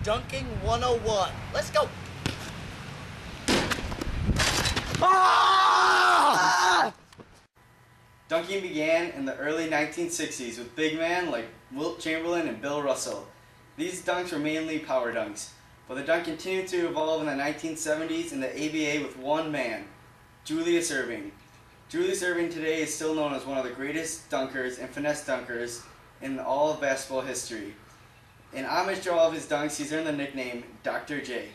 Dunking 101. Let's go. Ah! Dunking began in the early 1960s with big men like Wilt Chamberlain and Bill Russell. These dunks were mainly power dunks, but the dunk continued to evolve in the 1970s in the ABA with one man, Julius Erving. Julius Erving today is still known as one of the greatest dunkers and finesse dunkers in all of basketball history. In homage to all of his dunks, he's earned the nickname Dr. J.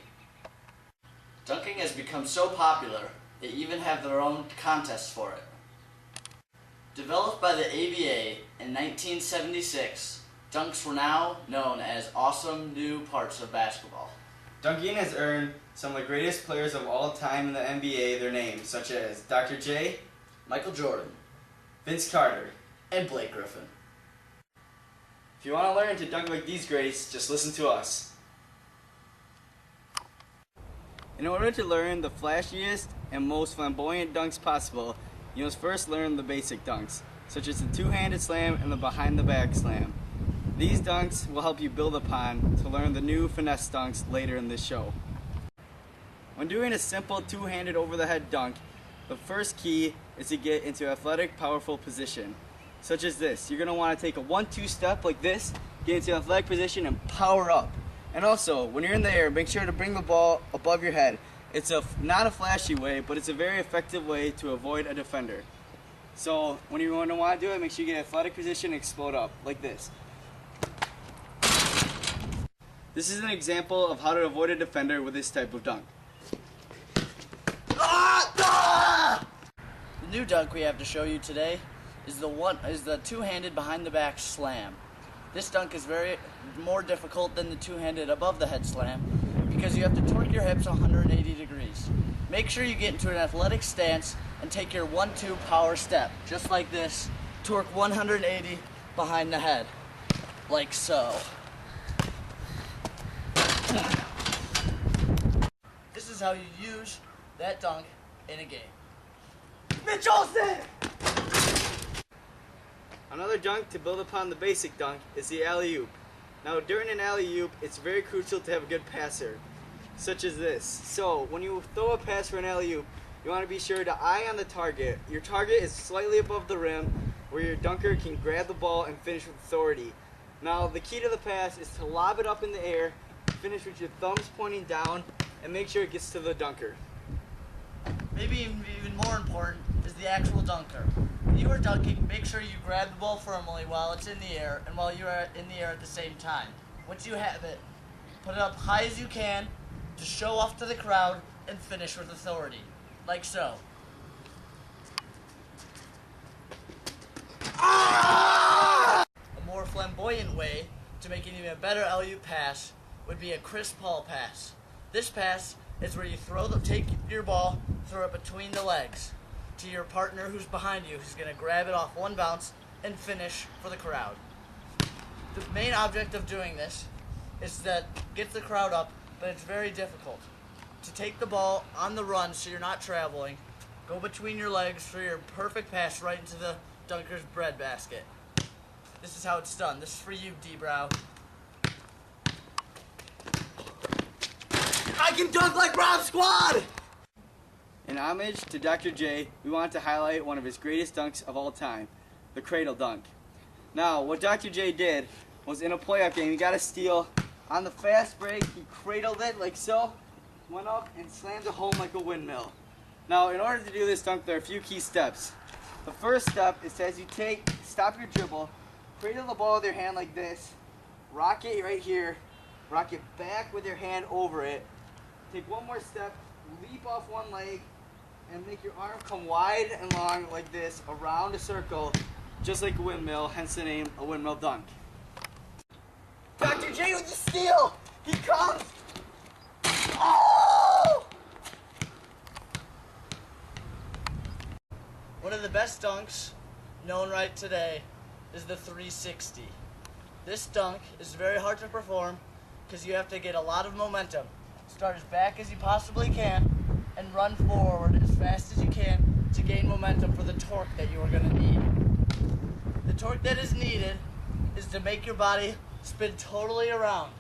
Dunking has become so popular, they even have their own contests for it. Developed by the ABA in 1976, dunks were now known as awesome new parts of basketball. Dunking has earned some of the greatest players of all time in the NBA their names, such as Dr. J, Michael Jordan, Vince Carter, and Blake Griffin. If you want to learn to dunk like these greats, just listen to us. In order to learn the flashiest and most flamboyant dunks possible, you must first learn the basic dunks, such as the two-handed slam and the behind-the-back slam. These dunks will help you build upon to learn the new finesse dunks later in this show. When doing a simple two-handed over-the-head dunk, the first key is to get into an athletic, powerful position, such as this. You're going to want to take a 1-2 step like this, get into an athletic position, and power up. And also, when you're in the air, make sure to bring the ball above your head. It's not a flashy way, but it's a very effective way to avoid a defender. So when you want to do it, make sure you get an athletic position and explode up, like this. This is an example of how to avoid a defender with this type of dunk. The new dunk we have to show you today is the two-handed behind-the-back slam. This dunk is very more difficult than the two-handed above-the-head slam because you have to torque your hips 180 degrees. Make sure you get into an athletic stance and take your 1-2 power step, just like this. Torque 180 behind the head, like so. This is how you use that dunk in a game. Mitch Olsen! Another dunk to build upon the basic dunk is the alley-oop. Now during an alley-oop, it's very crucial to have a good passer, such as this. So when you throw a pass for an alley-oop, you want to be sure to eye on the target. Your target is slightly above the rim, where your dunker can grab the ball and finish with authority. Now the key to the pass is to lob it up in the air, finish with your thumbs pointing down, and make sure it gets to the dunker. Maybe even more important is the actual dunker. When you are dunking, make sure you grab the ball firmly while it's in the air and while you are in the air at the same time. Once you have it, put it up high as you can to show off to the crowd and finish with authority, like so. A more flamboyant way to make an even better alley-oop pass would be a Chris Paul pass. This pass is where you take your ball, throw it between the legs to your partner who's behind you, who's going to grab it off one bounce and finish for the crowd. The main object of doing this is that gets the crowd up, but it's very difficult. To take the ball on the run so you're not traveling, go between your legs for your perfect pass right into the dunker's breadbasket. This is how it's done. This is for you, D-Brow. I can dunk like Rob Squad! In homage to Dr. J, we want to highlight one of his greatest dunks of all time, the cradle dunk. Now, what Dr. J did was in a playoff game, he got a steal. On the fast break, he cradled it like so, went up and slammed it home like a windmill. Now, in order to do this dunk, there are a few key steps. The first step is as you stop your dribble, cradle the ball with your hand like this, rock it right here, rock it back with your hand over it, take one more step, leap off one leg, and make your arm come wide and long like this around a circle, just like a windmill, hence the name a windmill dunk. Dr. J with the steal! He comes! Oh! One of the best dunks known right today is the 360. This dunk is very hard to perform because you have to get a lot of momentum. Start as back as you possibly can and run forward as fast as you can to gain momentum for the torque that you are going to need. The torque that is needed is to make your body spin totally around.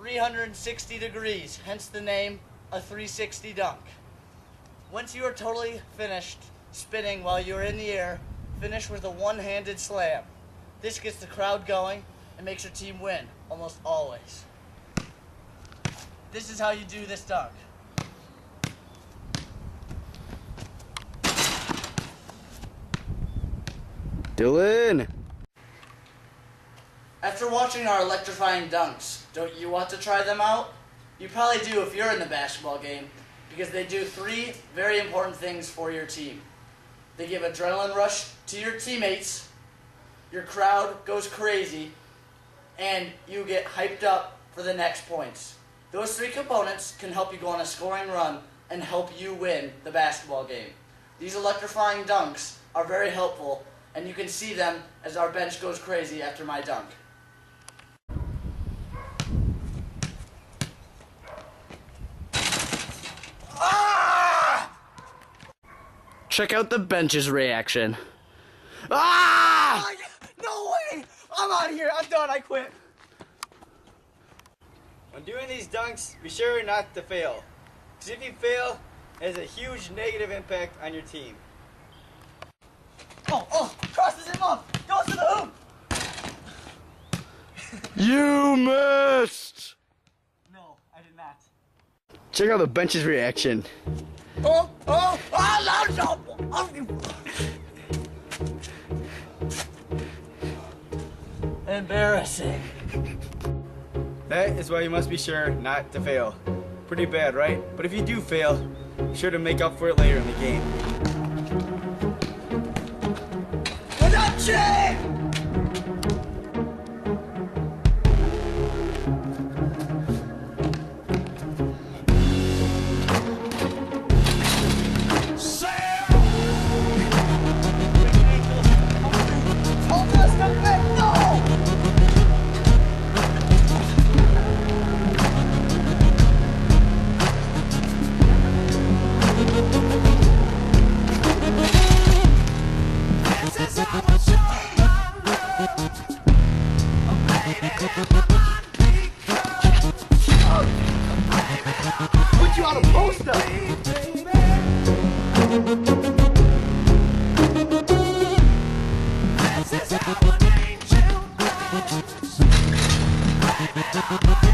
360 degrees, hence the name a 360 dunk. Once you are totally finished spinning while you're in the air, finish with a one-handed slam. This gets the crowd going and makes your team win, almost always. This is how you do this dunk. Dylan! After watching our electrifying dunks, don't you want to try them out? You probably do if you're in the basketball game, because they do 3 very important things for your team. They give adrenaline rush to your teammates, your crowd goes crazy, and you get hyped up for the next points. Those 3 components can help you go on a scoring run and help you win the basketball game. These electrifying dunks are very helpful, and you can see them as our bench goes crazy after my dunk. Check out the bench's reaction. Ah! No way! I'm out of here. I'm done. I quit. When doing these dunks, be sure not to fail. Because if you fail, it has a huge negative impact on your team. Oh, crosses him up, goes to the hoop. You missed! No, I did not. Check out the bench's reaction. Oh, no. Embarrassing. That is why you must be sure not to fail. Pretty bad, right? But if you do fail, be sure to make up for it later in the game. Put you on a poster! This is how an angel goes.